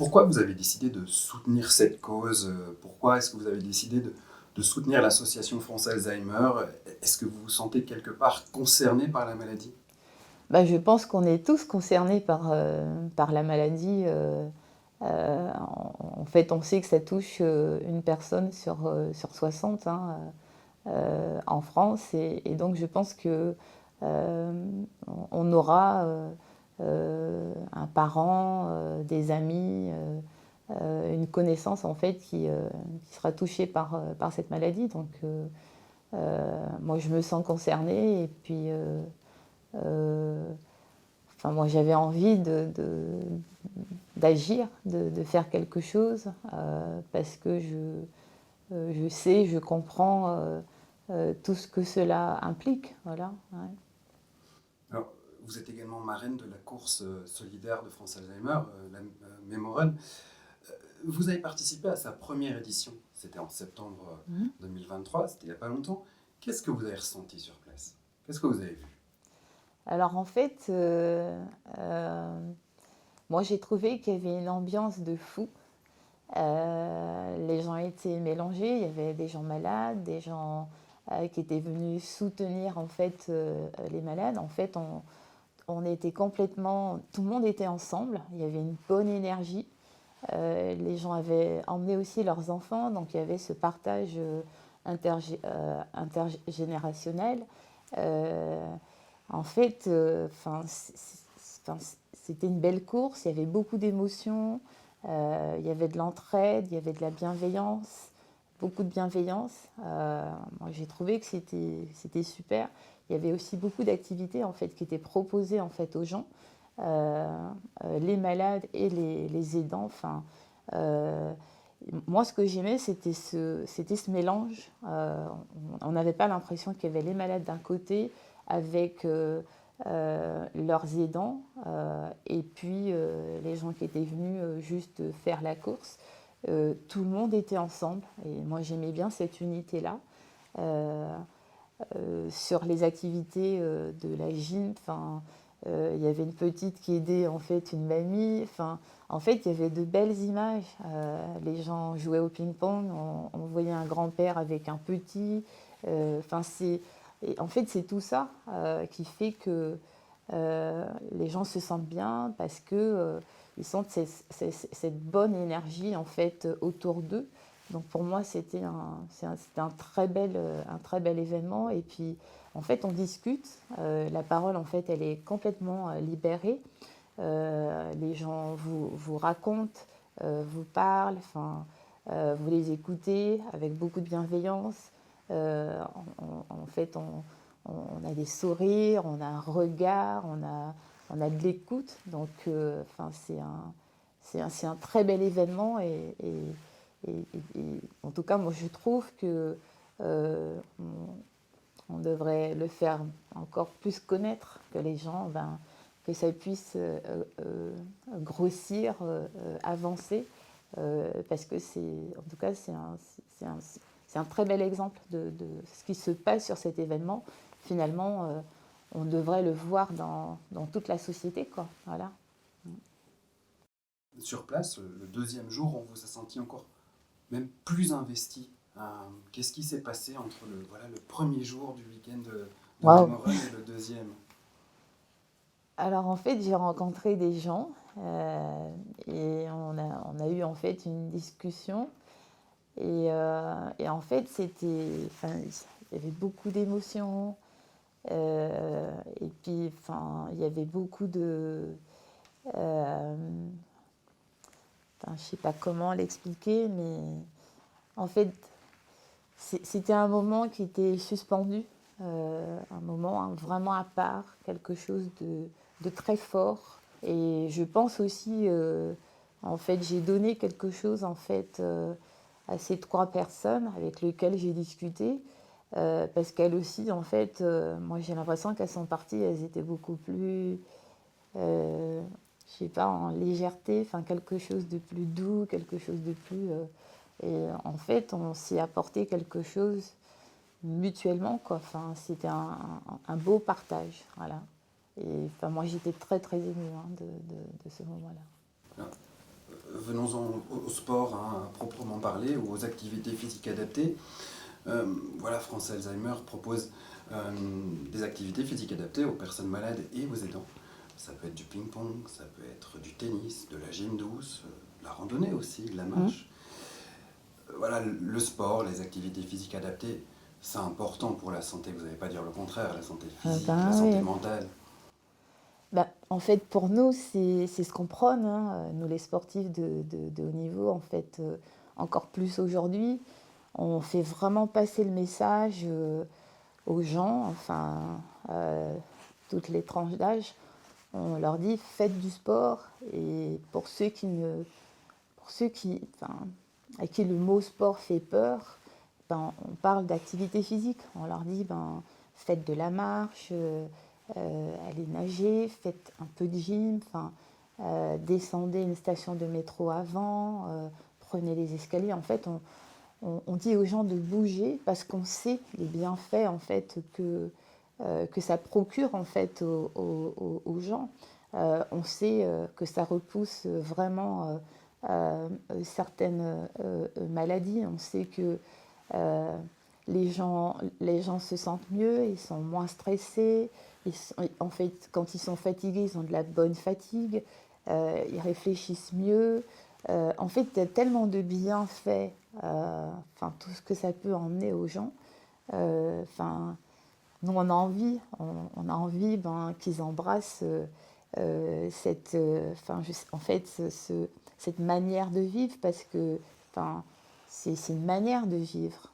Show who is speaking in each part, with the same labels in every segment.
Speaker 1: Pourquoi vous avez décidé de soutenir cette cause? Pourquoi est-ce que vous avez décidé de soutenir l'association France Alzheimer? Est-ce que vous vous sentez quelque part concerné par la maladie?
Speaker 2: Bah, je pense qu'on est tous concernés par la maladie. En fait, on sait que ça touche une personne sur 60 hein, en France. Et donc, je pense que on aura un parent, des amis, une connaissance en fait qui sera touchée par cette maladie. Donc, moi, je me sens concernée. Et puis, enfin, moi, j'avais envie d'agir, de faire quelque chose, parce que je sais, je comprends tout ce que cela implique. Voilà, ouais.
Speaker 1: Alors, vous êtes également marraine de la course solidaire de France Alzheimer, la Memorun. Vous avez participé à sa première édition, c'était en septembre 2023, c'était il n'y a pas longtemps. Qu'est-ce que vous avez ressenti sur place? Qu'est-ce que vous avez vu?
Speaker 2: Alors en fait, moi j'ai trouvé qu'il y avait une ambiance de fou. Les gens étaient mélangés, il y avait des gens malades, des gens qui étaient venus soutenir en fait les malades. En fait, on était complètement, tout le monde était ensemble, il y avait une bonne énergie. Les gens avaient emmené aussi leurs enfants, donc il y avait ce partage intergénérationnel. Euh, En fait, c'était une belle course, il y avait beaucoup d'émotions, il y avait de l'entraide, il y avait de la bienveillance, beaucoup de bienveillance. Moi, j'ai trouvé que c'était super. Il y avait aussi beaucoup d'activités en fait, qui étaient proposées en fait, aux gens, les malades et les aidants. Enfin, euh, moi, ce que j'aimais, c'était ce mélange. On n'avait pas l'impression qu'il y avait les malades d'un côté avec leurs aidants et puis les gens qui étaient venus juste faire la course. Tout le monde était ensemble et moi j'aimais bien cette unité-là. Euh, sur les activités de la gym, il y avait une petite qui aidait en fait une mamie. En fait, il y avait de belles images. Les gens jouaient au ping-pong, on voyait un grand-père avec un petit. En fait, c'est tout ça qui fait que les gens se sentent bien parce que ils sentent cette bonne énergie en fait autour d'eux. Donc pour moi, c'était un très bel événement. Et puis, en fait, on discute. La parole, en fait, elle est complètement libérée. Les gens vous racontent, vous parlent, vous les écoutez avec beaucoup de bienveillance. En fait, on a des sourires, on a un regard, on a de l'écoute. Donc, c'est un très bel événement et en tout cas, moi, je trouve que on devrait le faire encore plus connaître, que les gens, que ça puisse grossir, avancer, parce que en tout cas, c'est un, c'est un très bel exemple de ce qui se passe sur cet événement. Finalement, on devrait le voir dans toute la société, quoi. Voilà.
Speaker 1: Sur place, le deuxième jour, on vous a senti encore même plus investi. Qu'est-ce qui s'est passé entre le premier jour du week-end de
Speaker 2: Waouh.
Speaker 1: Memorun et le deuxième?
Speaker 2: Alors en fait, j'ai rencontré des gens et on a eu en fait une discussion et en fait il y avait beaucoup d'émotions et puis il y avait beaucoup de euh, je ne sais pas comment l'expliquer, mais en fait c'était un moment qui était suspendu, un moment vraiment à part, quelque chose de très fort. Et je pense aussi, en fait, j'ai donné quelque chose en fait à ces trois personnes avec lesquelles j'ai discuté, parce qu'elles aussi, en fait, moi j'ai l'impression qu'elles sont parties, elles étaient beaucoup plus, euh, je sais pas, en légèreté, quelque chose de plus doux, quelque chose de plus. Et en fait, on s'est apporté quelque chose mutuellement, quoi. C'était un beau partage, voilà. Et moi, j'étais très, très émue hein, de ce moment-là.
Speaker 1: venons-en au sport, hein, à proprement parler, ou aux activités physiques adaptées. Voilà, France Alzheimer propose des activités physiques adaptées aux personnes malades et aux aidants. Ça peut être du ping-pong, ça peut être du tennis, de la gym douce, de la randonnée aussi, de la marche. Voilà, le sport, les activités physiques adaptées, c'est important pour la santé. Vous n'allez pas dire le contraire, la santé physique, la santé
Speaker 2: Oui.
Speaker 1: mentale.
Speaker 2: En fait, pour nous, c'est ce qu'on prône, hein, nous les sportifs de haut niveau, en fait, encore plus aujourd'hui. On fait vraiment passer le message aux gens, enfin, toutes les tranches d'âge. On leur dit faites du sport. Et pour ceux enfin, à qui le mot sport fait peur, on parle d'activité physique. On leur dit faites de la marche, allez nager, faites un peu de gym, descendez une station de métro avant, prenez les escaliers. En fait, on dit aux gens de bouger parce qu'on sait les bienfaits en fait que ça procure en fait aux gens. On sait que ça repousse vraiment certaines maladies. On sait que euh, les gens se sentent mieux, ils sont moins stressés. En fait, quand ils sont fatigués, ils ont de la bonne fatigue, ils réfléchissent mieux. En fait, il y a tellement de bienfaits, tout ce que ça peut emmener aux gens. Nous, on a envie, qu'ils embrassent cette manière de vivre parce que c'est une manière de vivre.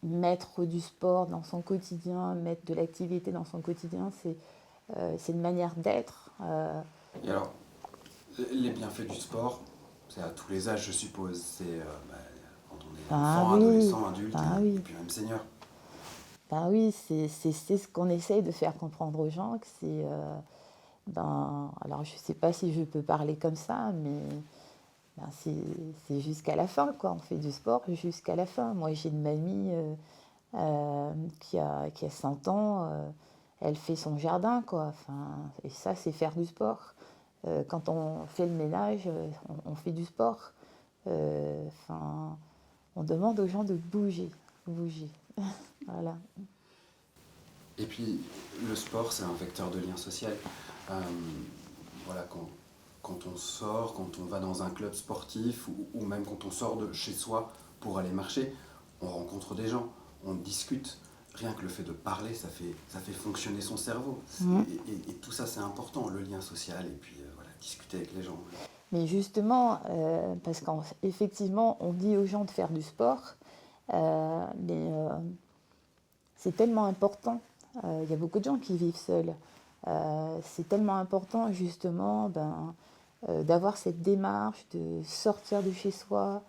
Speaker 2: Mettre du sport dans son quotidien, mettre de l'activité dans son quotidien, c'est une manière d'être.
Speaker 1: Et alors, les bienfaits du sport, c'est à tous les âges, je suppose. C'est quand on est enfant,
Speaker 2: Oui,
Speaker 1: adolescent, adulte
Speaker 2: oui.
Speaker 1: et puis même senior.
Speaker 2: Oui, c'est ce qu'on essaye de faire comprendre aux gens, que c'est... alors je ne sais pas si je peux parler comme ça, mais c'est jusqu'à la fin, quoi. On fait du sport jusqu'à la fin. Moi, j'ai une mamie qui a 100 ans, elle fait son jardin, quoi. Et ça, c'est faire du sport. Quand on fait le ménage, on fait du sport. On demande aux gens de bouger, bouger. Voilà.
Speaker 1: Et puis, le sport, c'est un vecteur de lien social. Euh, voilà, quand on sort, quand on va dans un club sportif ou même quand on sort de chez soi pour aller marcher, on rencontre des gens, on discute. Rien que le fait de parler, ça fait fonctionner son cerveau. Et tout ça, c'est important, le lien social et puis voilà, discuter avec les gens.
Speaker 2: Mais justement, parce qu'effectivement, on dit aux gens de faire du sport, mais c'est tellement important. Il y a beaucoup de gens qui vivent seuls. C'est tellement important, justement, d'avoir cette démarche, de sortir de chez soi,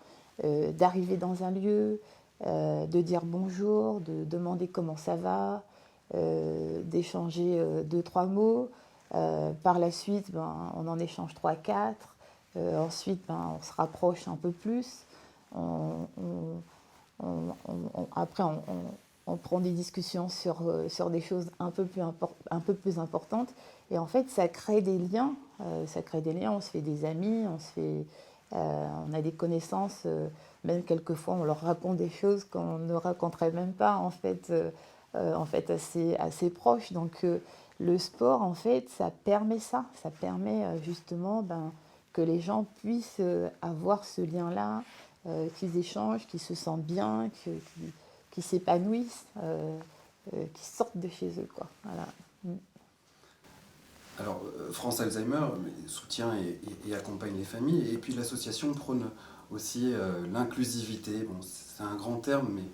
Speaker 2: d'arriver dans un lieu, de dire bonjour, de demander comment ça va, d'échanger deux, trois mots. Par la suite, on en échange trois, quatre. Ensuite, on se rapproche un peu plus. Après, on prend des discussions sur des choses un peu plus importantes. Et en fait, ça crée des liens. On se fait des amis, on a des connaissances. Même quelquefois, on leur raconte des choses qu'on ne raconterait même pas, assez proches. Donc, le sport, en fait, ça permet ça. Ça permet justement que les gens puissent avoir ce lien-là, qu'ils échangent, qu'ils se sentent bien, qu'ils s'épanouissent, qu'ils sortent de chez eux, quoi. Voilà.
Speaker 1: Alors, France Alzheimer soutient et accompagne les familles. Et puis l'association prône aussi l'inclusivité. Bon, c'est un grand terme, mais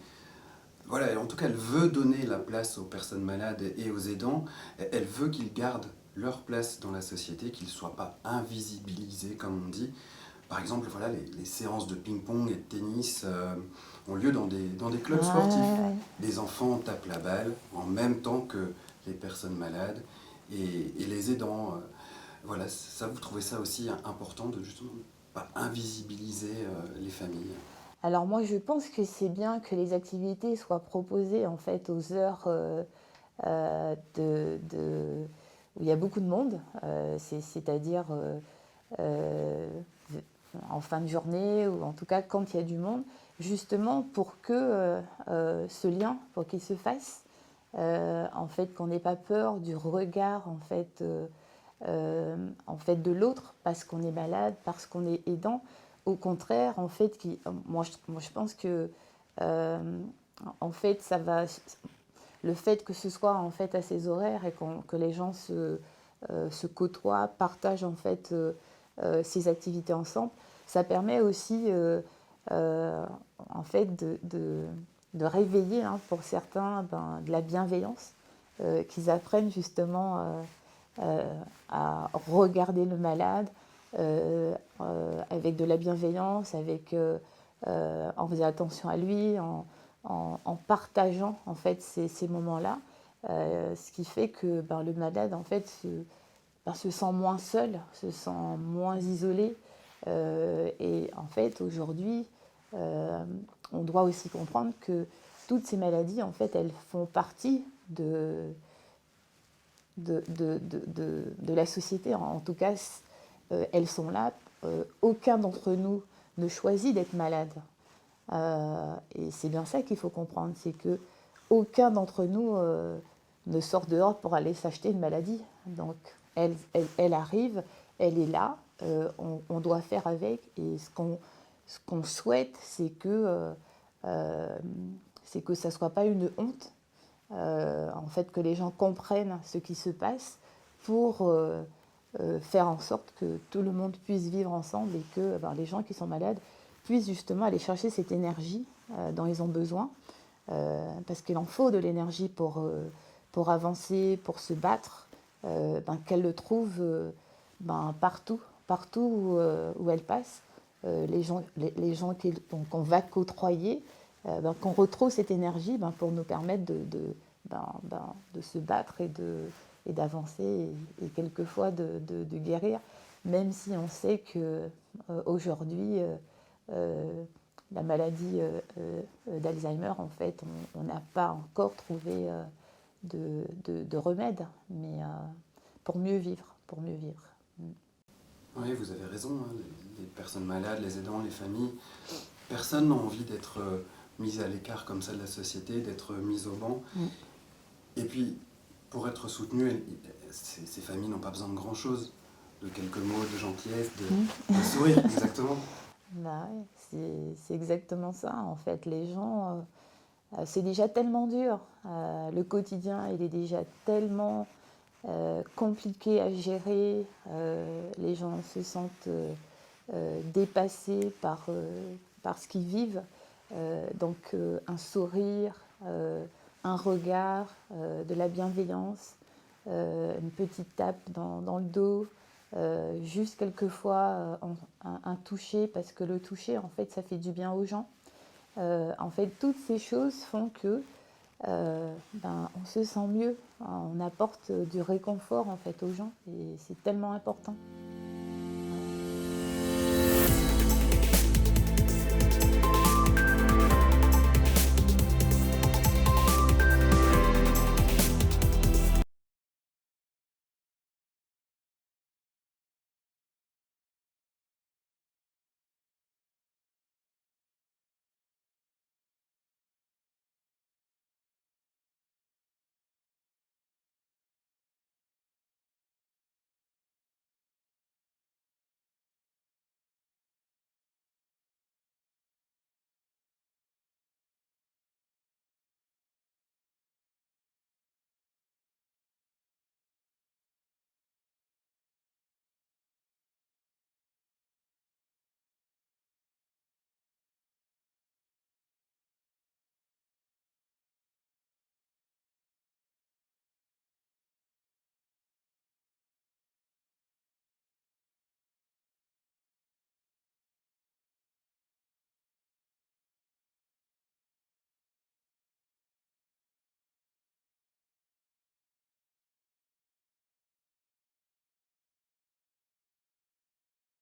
Speaker 1: voilà, en tout cas, elle veut donner la place aux personnes malades et aux aidants. Elle veut qu'ils gardent leur place dans la société, qu'ils ne soient pas invisibilisés, comme on dit. Par exemple, voilà, les séances de ping-pong et de tennis ont lieu dans des clubs sportifs.
Speaker 2: Ouais.
Speaker 1: Les enfants tapent la balle en même temps que les personnes malades et les aidants. Voilà, ça, vous trouvez ça aussi important de justement pas invisibiliser les familles?
Speaker 2: Alors moi, je pense que c'est bien que les activités soient proposées en fait aux heures de où il y a beaucoup de monde, c'est-à-dire en fin de journée ou en tout cas quand il y a du monde, justement pour que ce lien, pour qu'il se fasse, en fait qu'on n'ait pas peur du regard en fait de l'autre parce qu'on est malade, parce qu'on est aidant. Au contraire, en fait, moi je pense que en fait ça va, le fait que ce soit en fait à ces horaires et que les gens se côtoient, partagent en fait ces activités ensemble, ça permet aussi en fait de réveiller pour certains de la bienveillance, qu'ils apprennent justement à regarder le malade avec de la bienveillance, en faisant attention à lui, en partageant en fait ces moments-là, ce qui fait que le malade en fait se sent moins seul, se sent moins isolé. Et en fait, aujourd'hui, on doit aussi comprendre que toutes ces maladies, en fait, elles font partie de la société. En tout cas, elles sont là. Aucun d'entre nous ne choisit d'être malade. Et c'est bien ça qu'il faut comprendre, c'est que aucun d'entre nous ne sort dehors pour aller s'acheter une maladie. Donc, elle arrive, elle est là, on doit faire avec. Et ce qu'on souhaite, c'est que ça ne soit pas une honte, en fait, que les gens comprennent ce qui se passe pour faire en sorte que tout le monde puisse vivre ensemble et que les gens qui sont malades puissent justement aller chercher cette énergie dont ils ont besoin, parce qu'il en faut de l'énergie pour avancer, pour se battre, qu'elle le trouve partout, où elle passe. Les gens qu'on va côtoyer, qu'on retrouve cette énergie pour nous permettre de se battre et d'avancer et quelquefois de guérir, même si on sait que aujourd'hui la maladie d'Alzheimer, en fait, on n'a pas encore trouvé de remède, mais pour mieux vivre, pour mieux vivre.
Speaker 1: Oui, vous avez raison, hein, les personnes malades, les aidants, les familles, personne n'a envie d'être mis à l'écart comme ça de la société, d'être mis au banc. Et puis, pour être soutenu, ces familles n'ont pas besoin de grand-chose, de quelques mots de gentillesse, de sourire, exactement.
Speaker 2: C'est exactement ça, en fait. Les gens, c'est déjà tellement dur. Le quotidien, il est déjà tellement compliqué à gérer. Les gens se sentent dépassés par ce qu'ils vivent. Donc, un sourire, un regard, de la bienveillance, une petite tape dans le dos, juste quelquefois un toucher, parce que le toucher, en fait, ça fait du bien aux gens. En fait, toutes ces choses font que on se sent mieux, on apporte du réconfort en fait aux gens et c'est tellement important.